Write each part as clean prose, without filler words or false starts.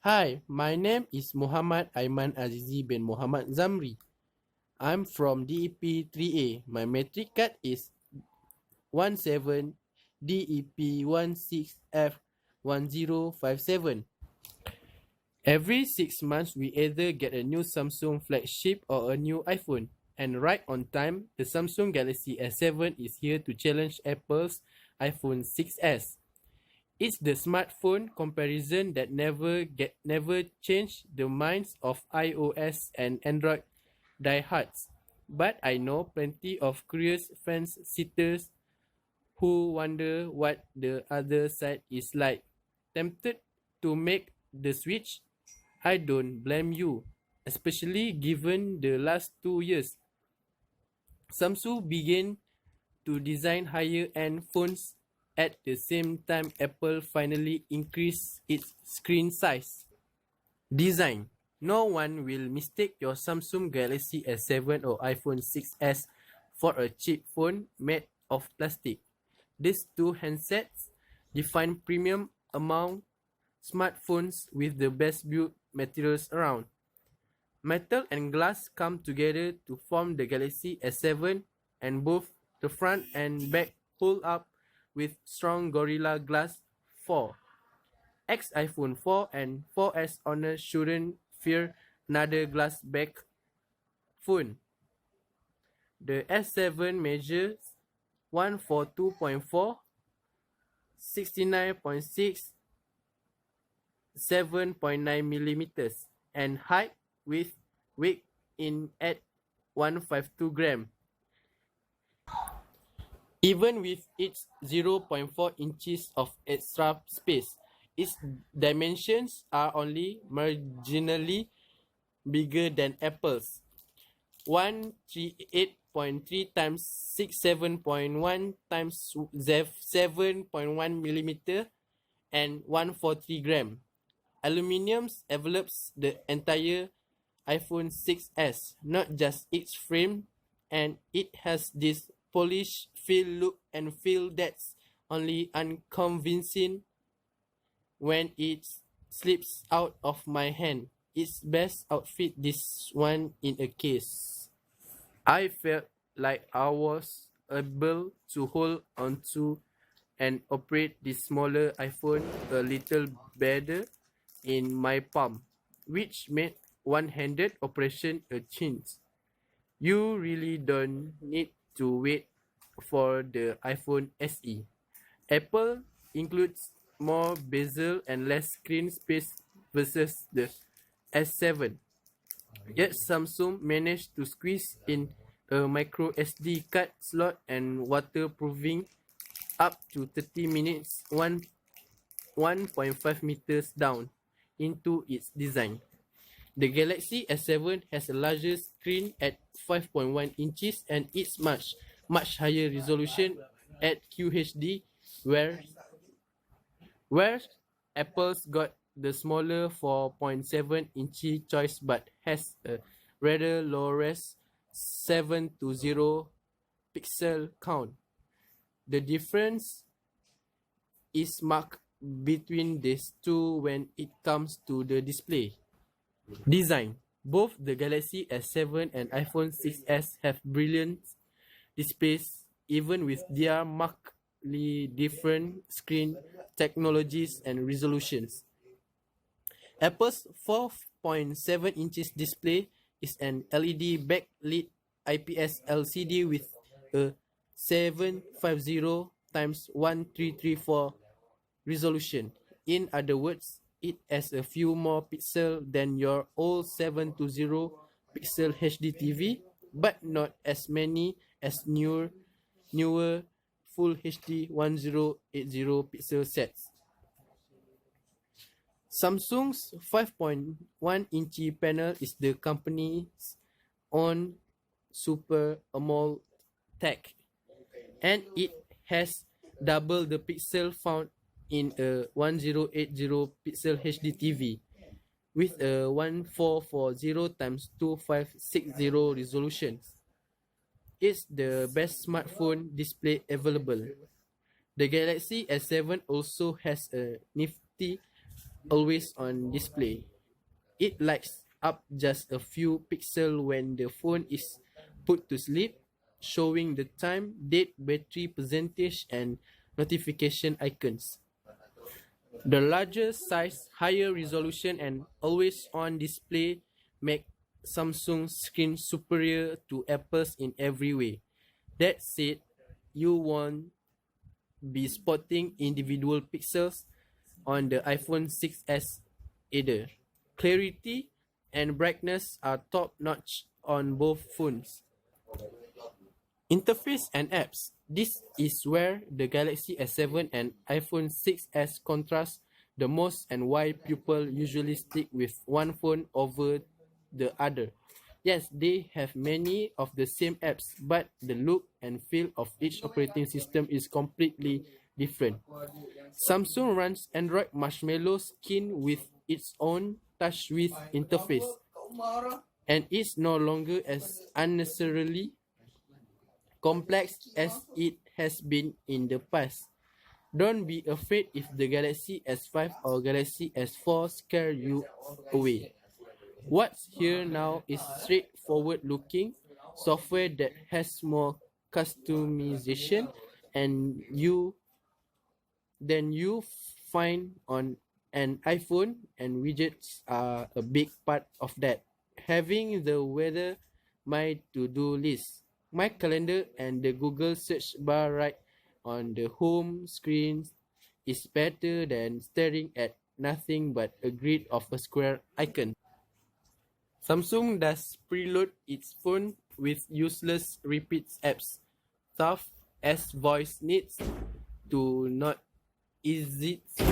Hi, my name is Muhammad Aiman Azizi bin Muhammad Zamri. I'm from DaeP3A. My metric card is 17DEP16F1057. Every 6 months, we either get a new Samsung flagship or a new iPhone. And right on time, the Samsung Galaxy S7 is here to challenge Apple's iPhone 6s. It's the smartphone comparison that never change the minds of iOS and Android diehards. But I know plenty of curious fence-sitters who wonder what the other side is like. Tempted to make the switch? I don't blame you, especially given the last 2 years. Samsung began to design higher-end phones at the same time Apple finally increased its screen size. Design. No one will mistake your Samsung Galaxy S7 or iPhone 6s for a cheap phone made of plastic. These two handsets define premium among smartphones with the best built materials around. Metal and glass come together to form the Galaxy S7, and both the front and back hold up with strong Gorilla Glass 4. Ex-iPhone 4 and 4S owners shouldn't fear another glass back phone. The S7 measures 142.4, 69.6, 7.9 millimeters, and height with weight in at 152 gram. Even with its 0.4 inches of extra space, its dimensions are only marginally bigger than Apple's. 138.3 times 67.1 times 7.1 millimeter and 143 gram. Aluminium envelops the entire iPhone 6s, not just its frame, and it has this polished look and feel that's only unconvincing when it slips out of my hand. It's best outfit this one in a case. I felt like I was able to hold onto and operate this smaller iPhone a little better in my palm, which made one-handed operation a chance. You really don't need to wait for the iPhone SE. Apple includes more bezel and less screen space versus the S7. Yet Samsung managed to squeeze in a micro SD card slot and waterproofing up to 30 minutes 1.5 meters down into its design. The Galaxy S7 has a larger screen at 5.1 inches and it's much higher resolution at QHD, where Apple's got the smaller 4.7 inch choice but has a rather low res 720 pixel count. The difference is marked between these two when it comes to the display. Design. Both the Galaxy S7 and iPhone 6s have brilliant displays even with their markedly different screen technologies and resolutions. Apple's 4.7 inches display is an LED backlit IPS LCD with a 750 times 1334 resolution. In other words, it has a few more pixels than your old 720 pixel HD TV, but not as many as newer full HD 1080 pixel sets. Samsung's 5.1 inch panel is the company's own Super AMOLED tech, and it has double the pixel found in a 1080 pixel HD TV with a 1440 times 2560 resolution. It's the best smartphone display available. The Galaxy S7 also has a nifty always on display. It lights up just a few pixels when the phone is put to sleep, showing the time, date, battery percentage, and notification icons. The larger size, higher resolution, and always on display make Samsung's screen superior to Apple's in every way. That said, you won't be spotting individual pixels on the iPhone 6s either. Clarity and brightness are top notch on both phones. Interface and apps. This is where the Galaxy S7 and iPhone 6s contrast the most and why people usually stick with one phone over the other. Yes, they have many of the same apps, but the look and feel of each operating system is completely different. Samsung runs Android Marshmallow skin with its own TouchWiz interface and is no longer as unnecessarily complex as it has been in the past. Don't be afraid if the Galaxy S5 or Galaxy S4 scare you away. What's here now is straightforward looking software that has more customization and you than you find on an iPhone, and widgets are a big part of that. Having the weather, my to-do list, my calendar, and the Google search bar right on the home screen is better than staring at nothing but a grid of a square icon. Samsung does preload its phone with useless repeat apps, tough as voice needs to not exist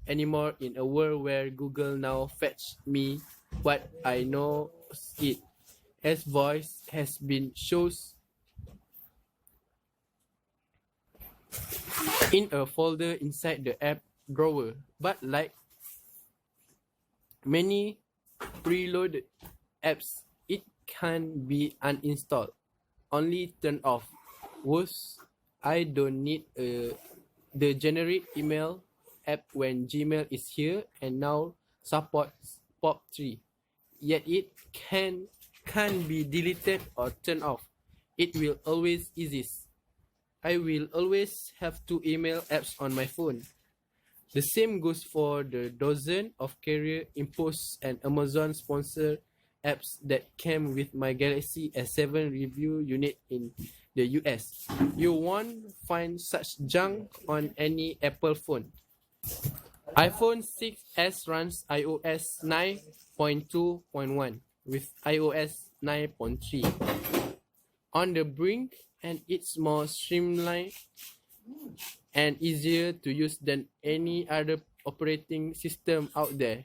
anymore in a world where Google now fetch me what I know it as voice has been shows in a folder inside the app drawer, but like many preloaded apps, it can be uninstalled, only turned off. Worse, I don't need the generate email app when Gmail is here and now supports POP3. Yet it can be deleted or turned off. It will always exist. I will always have two email apps on my phone. The same goes for the dozen of carrier imposed and Amazon sponsored apps that came with my Galaxy S7 review unit in the US. You won't find such junk on any Apple phone. iPhone 6s runs iOS 9.2.1 with iOS 9.3 on the brink, and it's more streamlined and easier to use than any other operating system out there.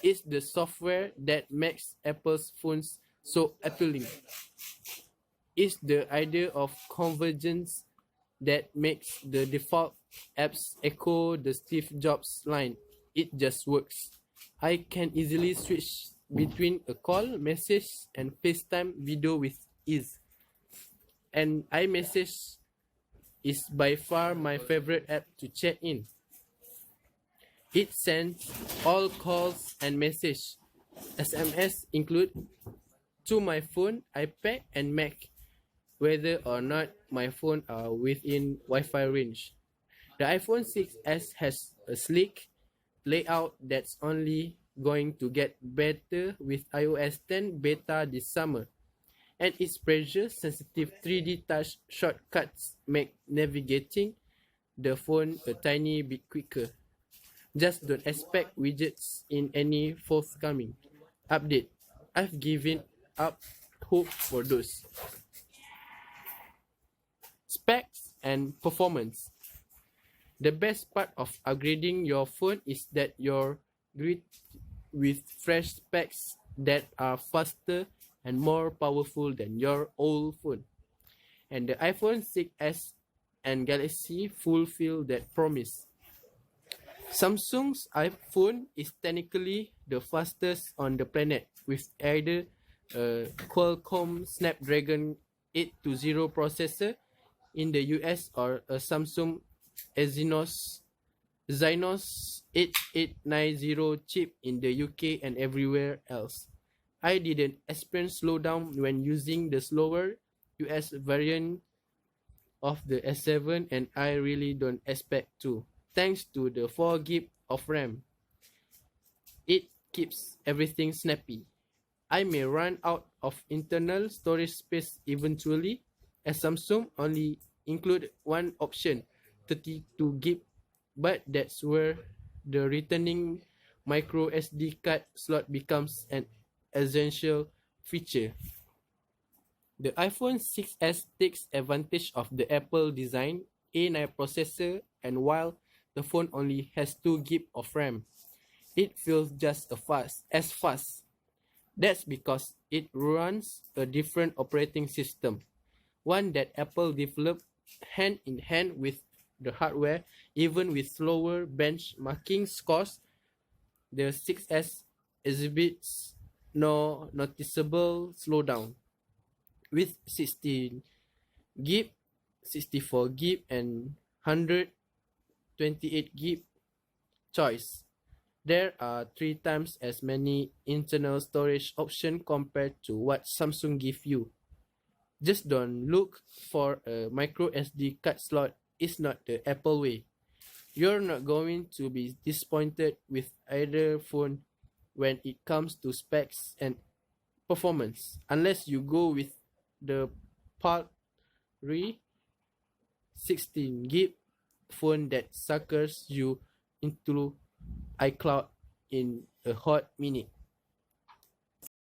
It's the software that makes Apple's phones so appealing. It's the idea of convergence that makes the default apps echo the Steve Jobs line. It just works. I can easily switch between a call, message, and FaceTime video with ease. And iMessage is by far my favorite app to chat in. It sends all calls and messages, SMS include, to my phone, iPad, and Mac, whether or not my phone are within Wi-Fi range. The iPhone 6s has a sleek layout that's only going to get better with iOS 10 beta this summer, and its pressure-sensitive 3D touch shortcuts make navigating the phone a tiny bit quicker. Just don't expect widgets in any forthcoming update. I've given up hope for those. Specs and performance. The best part of upgrading your phone is that you're greeted with fresh specs that are faster and more powerful than your old phone. And the iPhone 6s and Galaxy fulfill that promise. Samsung's iPhone is technically the fastest on the planet with either a Qualcomm Snapdragon 820 processor in the US or a Samsung Exynos Exynos 8890 chip in the UK and everywhere else. I didn't experience slowdown when using the slower US variant of the S7, and I really don't expect to. Thanks to the 4 GB of RAM, it keeps everything snappy. I may run out of internal storage space eventually, as Samsung only include one option, 32 GB, but that's where the returning micro SD card slot becomes an essential feature. The iPhone 6s takes advantage of the Apple design A9 processor, and while the phone only has 2 GB of RAM, it feels just as fast. That's because it runs a different operating system, one that Apple developed hand in hand with the hardware. Even with slower benchmarking scores, the 6s exhibits no noticeable slowdown. With 16 GB, 64 GB, and 128 GB choice, there are 3 times as many internal storage options compared to what Samsung give you. Just don't look for a micro SD card slot. It's not the Apple way. You're not going to be disappointed with either phone when it comes to specs and performance, unless you go with the paltry 16 GB phone that suckers you into iCloud in a hot minute.